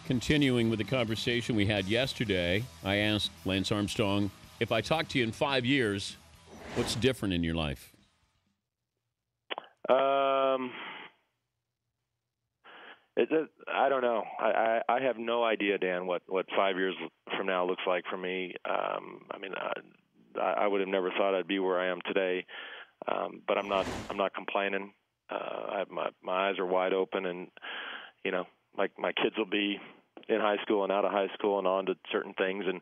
Continuing with the conversation we had yesterday, I asked Lance Armstrong, if I talk to you in 5 years, what's different in your life? I don't know. I have no idea, Dan, what 5 years from now looks like for me. I would have never thought I'd be where I am today, but I'm not complaining. I have my eyes are wide open, and my kids will be in high school and out of high school and on to certain things, and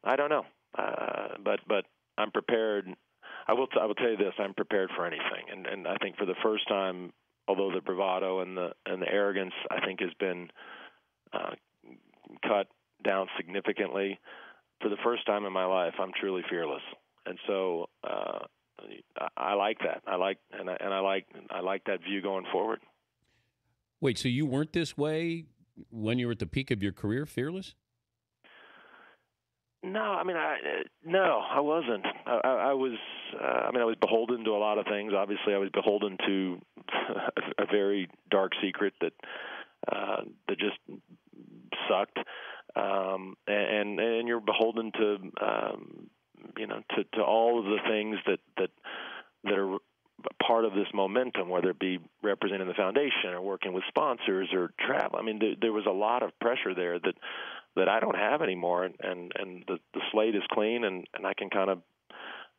I don't know, but I'm prepared. I will tell you this: I'm prepared for anything, and I think for the first time, although the bravado and the arrogance I think has been cut down significantly, for the first time in my life, I'm truly fearless, and so I like that. I like that view going forward. Wait, so you weren't this way when you were at the peak of your career, fearless? No, I wasn't. I was beholden to a lot of things. Obviously, I was beholden to a very dark secret that just sucked, and you're beholden to to all of the things that are part of this momentum, whether it be representing the foundation or working with sponsors or travel. I mean, there was a lot of pressure there that I don't have anymore, and the slate is clean, and I can kind of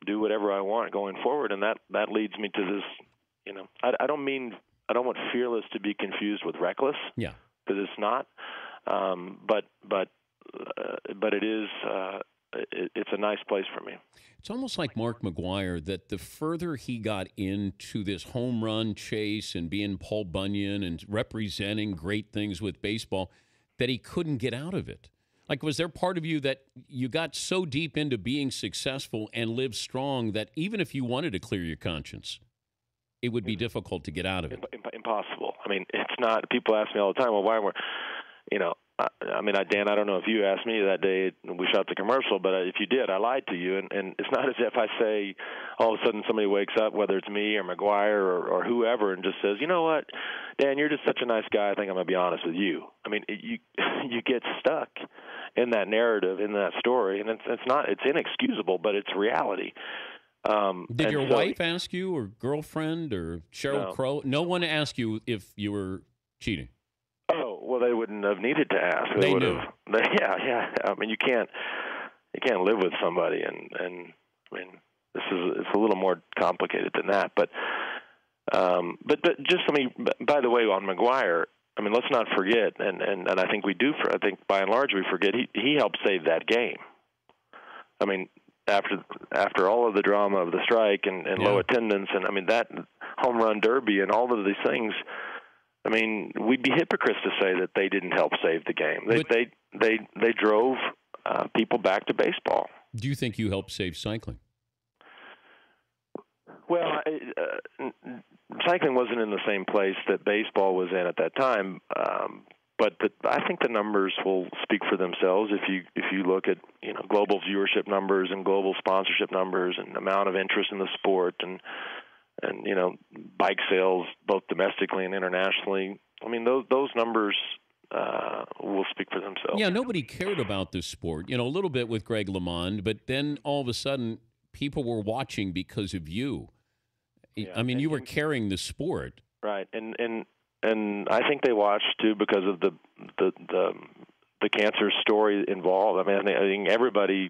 do whatever I want going forward, and that leads me to this. I don't want fearless to be confused with reckless. Yeah, because it's not. But it is. It's a nice place for me. It's almost like Mark McGwire, that the further he got into this home run chase and being Paul Bunyan and representing great things with baseball, that he couldn't get out of it. Like, was there part of you that you got so deep into being successful and live strong that even if you wanted to clear your conscience, it would be difficult to get out of it? Impossible. I mean, it's not. People ask me all the time, well, why were, Dan, I don't know if you asked me that day we shot the commercial, but if you did, I lied to you. And it's not as if I say all of a sudden somebody wakes up, whether it's me or McGwire or whoever, and just says, you know what, Dan, you're just such a nice guy, I think I'm going to be honest with you. I mean, you get stuck in that narrative, in that story, and it's inexcusable, but it's reality. Did your wife ask you, or girlfriend, or Sheryl Crow? No one asked you if you were cheating. Oh, well, they wouldn't have needed to ask. They knew. Yeah. I mean, you can't live with somebody, and I mean, it's a little more complicated than that. But just by the way, on McGwire, I mean, let's not forget, and I think we do. I think by and large we forget he helped save that game. I mean, after all of the drama of the strike and low attendance, and I mean that home run derby and all of these things. I mean, we'd be hypocrites to say that they didn't help save the game. They drove people back to baseball. Do you think you helped save cycling? Well, cycling wasn't in the same place that baseball was in at that time, but I think the numbers will speak for themselves. If you look at global viewership numbers and global sponsorship numbers and amount of interest in the sport and bike sales both domestically and internationally. I mean, those numbers will speak for themselves. Yeah, nobody cared about this sport, a little bit with Greg LeMond, but then all of a sudden people were watching because of you. Yeah, I mean, you were carrying the sport. Right, and I think they watched too because of the cancer story involved. I mean, I think everybody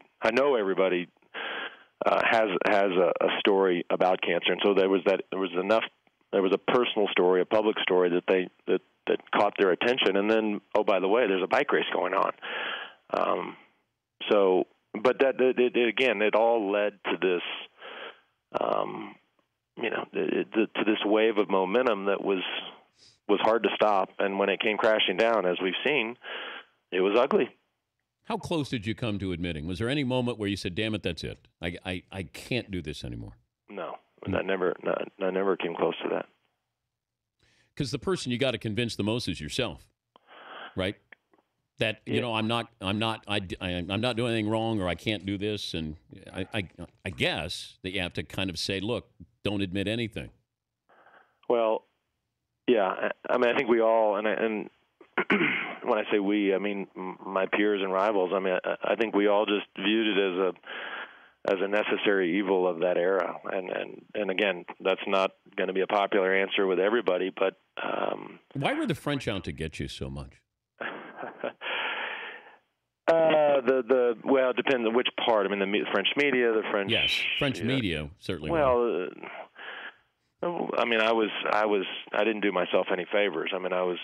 has a story about cancer, and so there was a personal story, a public story that caught their attention, and then by the way, there's a bike race going on. But it all led to this, to this wave of momentum that was hard to stop, and when it came crashing down, as we've seen, it was ugly. How close did you come to admitting? Was there any moment where you said, damn it, that's it. I can't do this anymore? No, I never came close to that. Because the person you got to convince the most is yourself, right? That, I'm not doing anything wrong, or I can't do this. And I guess that you have to kind of say, look, don't admit anything. Well, yeah. I mean, I think we all, and when I say we, I mean my peers and rivals. I mean, I think we all just viewed it as a necessary evil of that era. And again, that's not going to be a popular answer with everybody, but why were the French out to get you so much? Well, it depends on which part. I mean, the French media, the French. Yes, French media certainly. Well, I mean, I didn't do myself any favors. I mean, I was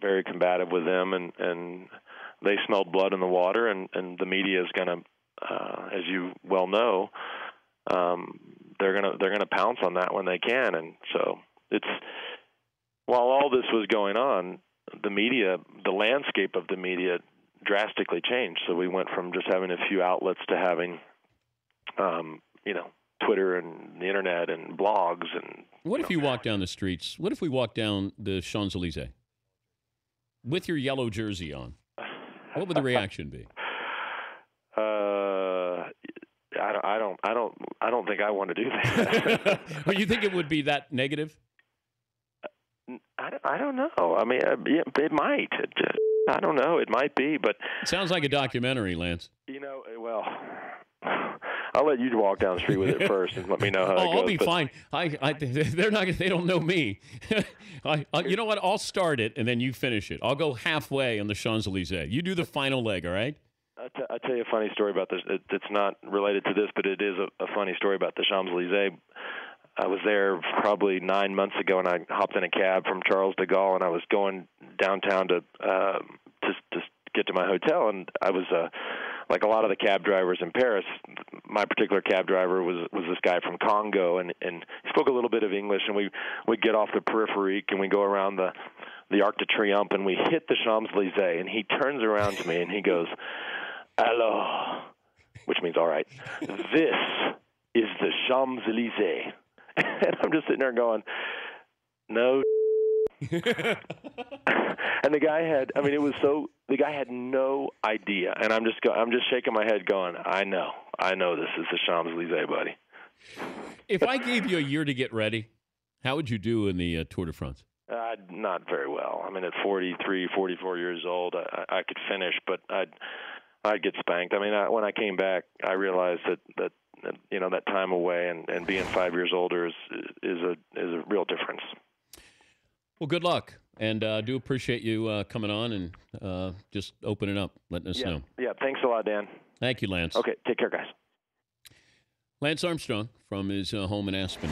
very combative with them, and they smelled blood in the water, and the media is going to, as you well know, they're gonna pounce on that when they can, and so while all this was going on, the landscape of the media drastically changed. So we went from just having a few outlets to having, Twitter and the internet and blogs and. What if you walk down the streets? What if we walk down the Champs-Elysees with your yellow jersey on? What would the reaction be? I don't think I want to do that. Well, you think it would be that negative? I don't know. I mean, it might. I don't know. It might be, but it sounds like a documentary, Lance. Well, I'll let you walk down the street with it first and let me know how it goes. I'll be fine. They're not. They don't know me. You know what? I'll start it and then you finish it. I'll go halfway on the Champs-Elysees. You do the final leg, all right? I'll tell you a funny story about this. It's not related to this, but it is a funny story about the Champs-Elysees. I was there probably 9 months ago, and I hopped in a cab from Charles de Gaulle, and I was going downtown to get to my hotel, and I was like a lot of the cab drivers in Paris. My particular cab driver was this guy from Congo, and he spoke a little bit of English, and we'd get off the Périphérique, and we go around the Arc de Triomphe, and we hit the Champs-Elysees, and he turns around to me, and he goes, "Alors," which means all right, "this is the Champs-Elysees." And I'm just sitting there going, no. And the guy had no idea. And I'm just shaking my head going, I know this is the Champs-Elysees, buddy. If I gave you a year to get ready, how would you do in the Tour de France? Not very well. I mean, at 43, 44 years old, I could finish, but I'd get spanked. I mean, when I came back, I realized that that time away and being 5 years older is a real difference. Well, good luck, and do appreciate you coming on and just opening up, letting us know. Yeah, thanks a lot, Dan. Thank you, Lance. Okay, take care, guys. Lance Armstrong from his home in Aspen.